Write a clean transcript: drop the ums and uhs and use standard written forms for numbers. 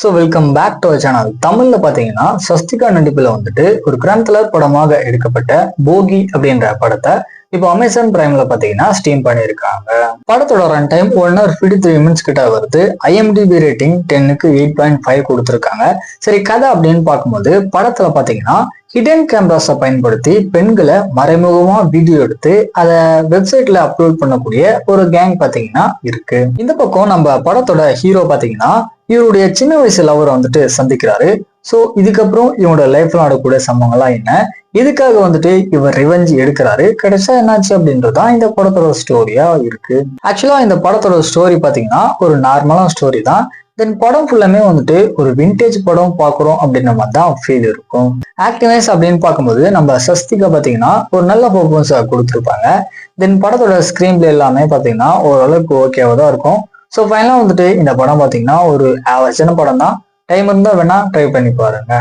So welcome back to channel. தமிழ்ல பாத்தீங்கன்னா சஸ்திகா நடிப்புல வந்துட்டு ஒரு கிரைம் த்ரில்லர் படமாக எடுக்கப்பட்ட போகி அப்படின்ற படத்தை இப்போ அமேசான் பிரைம்ல பாத்தீங்கன்னா ஸ்ட்ரீம் பண்ணியிருக்காங்க. படத்தோட ரன் டைம் 1 hour 53 minutes கிட்ட வருது. IMDb ரேட்டிங் 10க்கு 8.5 கொடுத்துருக்காங்க. சரி, கதை அப்படின்னு பார்க்கும்போது படத்துல பாத்தீங்கன்னா ஹிடன் கேமராஸை பயன்படுத்தி பெண்களை மறைமுகமா வீடியோ எடுத்து அதை வெப்சைட்ல அப்லோட் பண்ணக்கூடிய ஒரு கேங் பாத்தீங்கன்னா இருக்கு. இந்த பக்கம் நம்ம படத்தோட ஹீரோ பாத்தீங்கன்னா இவருடைய சின்ன வயசு லவர் வந்துட்டு சந்திக்கிறாரு. ஸோ இதுக்கப்புறம் இவனோட லைஃப்ல நடக்கூடிய சம்பவங்கள்லாம் என்ன, எதுக்காக வந்துட்டு இவர் ரிவெஞ்ச் எடுக்கிறாரு, கடைசியா என்னாச்சு அப்படின்றதுதான் இந்த படத்தோட ஸ்டோரியா இருக்கு. ஆக்சுவலா இந்த படத்தோட ஸ்டோரி பாத்தீங்கன்னா ஒரு நார்மலான ஸ்டோரி தான். தென் படம் ஃபுல்லாமே வந்துட்டு ஒரு விண்டேஜ் படம் பாக்குறோம் அப்படின்ற மாதிரி தான் ஃபீல் இருக்கும். ஆக்டிவைஸ் அப்படின்னு பார்க்கும்போது நம்ம சஸ்திகா பாத்தீங்கன்னா ஒரு நல்ல பர்ஃபார்மன்ஸ் கொடுத்துருப்பாங்க. தென் படத்தோட ஸ்கிரீன் பிளே எல்லாமே பாத்தீங்கன்னா ஓரளவுக்கு ஓகேவா தான் இருக்கும். ஸோ ஃபைனலாக வந்துட்டு இந்த படம் பாத்தீங்கன்னா ஒரு ஆவரேஜான படம் தான். டைம் இருந்தால் வேணா ட்ரை பண்ணி பாருங்க.